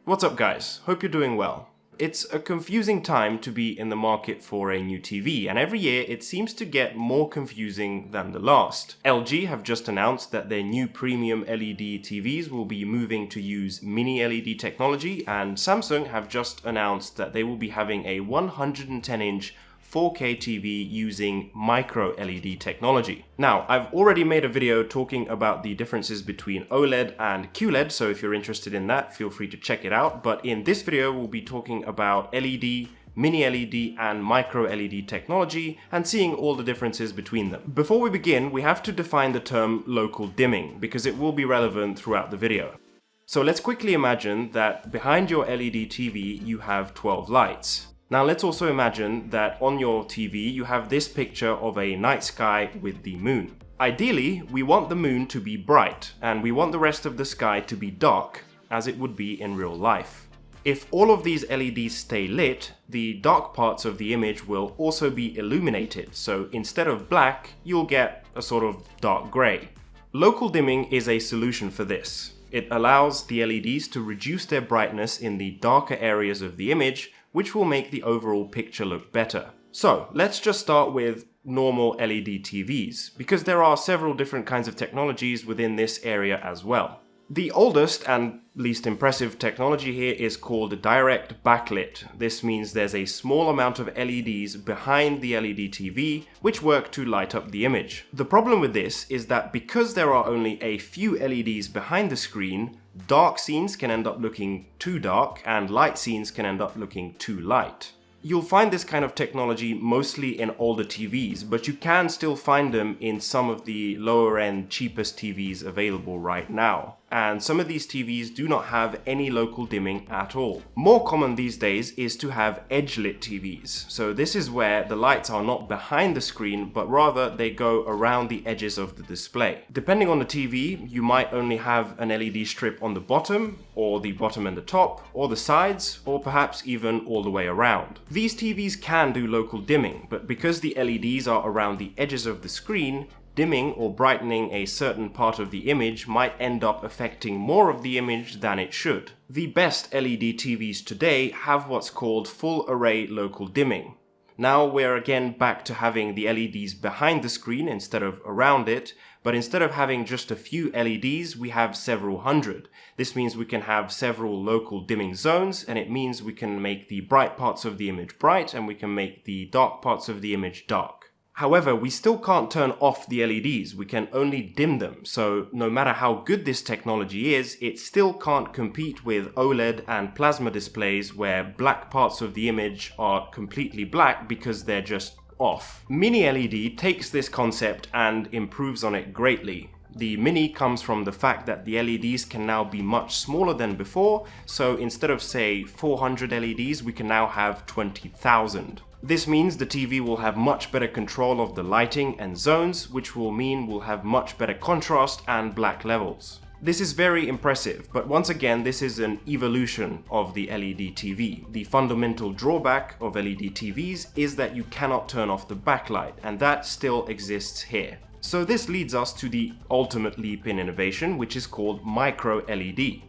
What's up guys, hope you're doing well. It's a confusing time to be in the market for a new TV, and every year it seems to get more confusing than the last. LG have just announced that their new premium LED TVs will be moving to use mini LED technology, and Samsung have just announced that they will be having a 110-inch 4K TV using MicroLED technology. Now, I've already made a video talking about the differences between OLED and QLED, so if you're interested in that, feel free to check it out. But in this video, we'll be talking about LED, mini LED and MicroLED technology and seeing all the differences between them. Before we begin, we have to define the term local dimming because it will be relevant throughout the video. So let's quickly imagine that behind your LED TV, you have 12 lights. Now let's also imagine that on your TV you have this picture of a night sky with the moon. Ideally, we want the moon to be bright and we want the rest of the sky to be dark, as it would be in real life. If all of these LEDs stay lit, the dark parts of the image will also be illuminated, so instead of black, you'll get a sort of dark grey. Local dimming is a solution for this. It allows the LEDs to reduce their brightness in the darker areas of the image, which will make the overall picture look better. So let's just start with normal LED TVs, because there are several different kinds of technologies within this area as well. The oldest and least impressive technology here is called direct backlit. This means there's a small amount of LEDs behind the LED TV which work to light up the image. The problem with this is that because there are only a few LEDs behind the screen, dark scenes can end up looking too dark and light scenes can end up looking too light. You'll find this kind of technology mostly in older TVs, but you can still find them in some of the lower end, cheapest TVs available right now. And some of these TVs do not have any local dimming at all. More common these days is to have edge-lit TVs. So this is where the lights are not behind the screen, but rather they go around the edges of the display. Depending on the TV, you might only have an LED strip on the bottom, or the bottom and the top, or the sides, or perhaps even all the way around. These TVs can do local dimming, but because the LEDs are around the edges of the screen, dimming or brightening a certain part of the image might end up affecting more of the image than it should. The best LED TVs today have what's called full array local dimming. Now we're again back to having the LEDs behind the screen instead of around it, but instead of having just a few LEDs, we have several hundred. This means we can have several local dimming zones, and it means we can make the bright parts of the image bright and we can make the dark parts of the image dark. However, we still can't turn off the LEDs, we can only dim them, so no matter how good this technology is, it still can't compete with OLED and plasma displays where black parts of the image are completely black because they're just off. Mini LED takes this concept and improves on it greatly. The mini comes from the fact that the LEDs can now be much smaller than before, so instead of say 400 LEDs, we can now have 20,000. This means the TV will have much better control of the lighting and zones, which will mean we'll have much better contrast and black levels. This is very impressive, but once again, this is an evolution of the LED TV. The fundamental drawback of LED TVs is that you cannot turn off the backlight, and that still exists here. So this leads us to the ultimate leap in innovation, which is called MicroLED.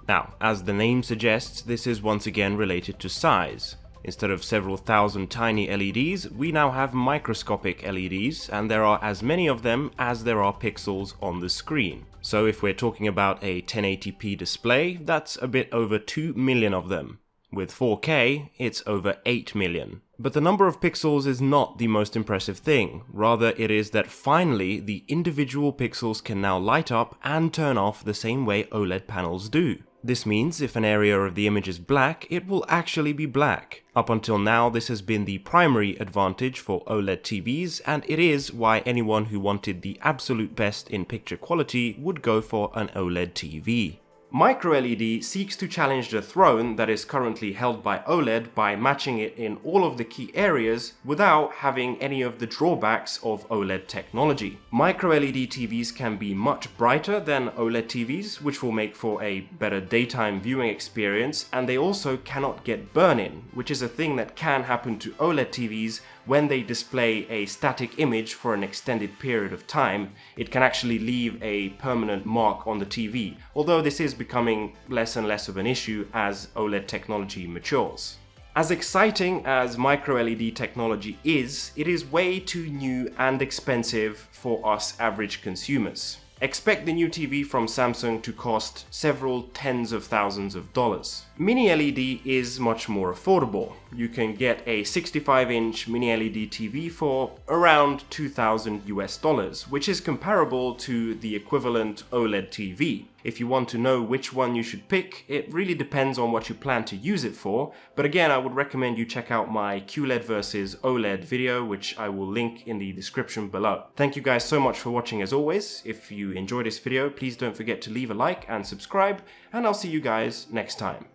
Now, as the name suggests, this is once again related to size. Instead of several thousand tiny LEDs, we now have microscopic LEDs, and there are as many of them as there are pixels on the screen. So if we're talking about a 1080p display, that's a bit over 2 million of them. With 4K, it's over 8 million. But the number of pixels is not the most impressive thing. Rather, it is that finally the individual pixels can now light up and turn off the same way OLED panels do. This means if an area of the image is black, it will actually be black. Up until now, this has been the primary advantage for OLED TVs, and it is why anyone who wanted the absolute best in picture quality would go for an OLED TV. MicroLED seeks to challenge the throne that is currently held by OLED by matching it in all of the key areas without having any of the drawbacks of OLED technology. MicroLED TVs can be much brighter than OLED TVs, which will make for a better daytime viewing experience, and they also cannot get burn-in, which is a thing that can happen to OLED TVs when they display a static image for an extended period of time, it can actually leave a permanent mark on the TV, although this is becoming less and less of an issue as OLED technology matures. As exciting as MicroLED technology is, it is way too new and expensive for us average consumers. Expect the new TV from Samsung to cost several tens of thousands of dollars. Mini LED is much more affordable. You can get a 65-inch Mini LED TV for around $2,000, which is comparable to the equivalent OLED TV. If you want to know which one you should pick, it really depends on what you plan to use it for, but again, I would recommend you check out my QLED versus OLED video, which I will link in the description below. Thank you guys so much for watching as always. If you enjoyed this video, please don't forget to leave a like and subscribe, and I'll see you guys next time.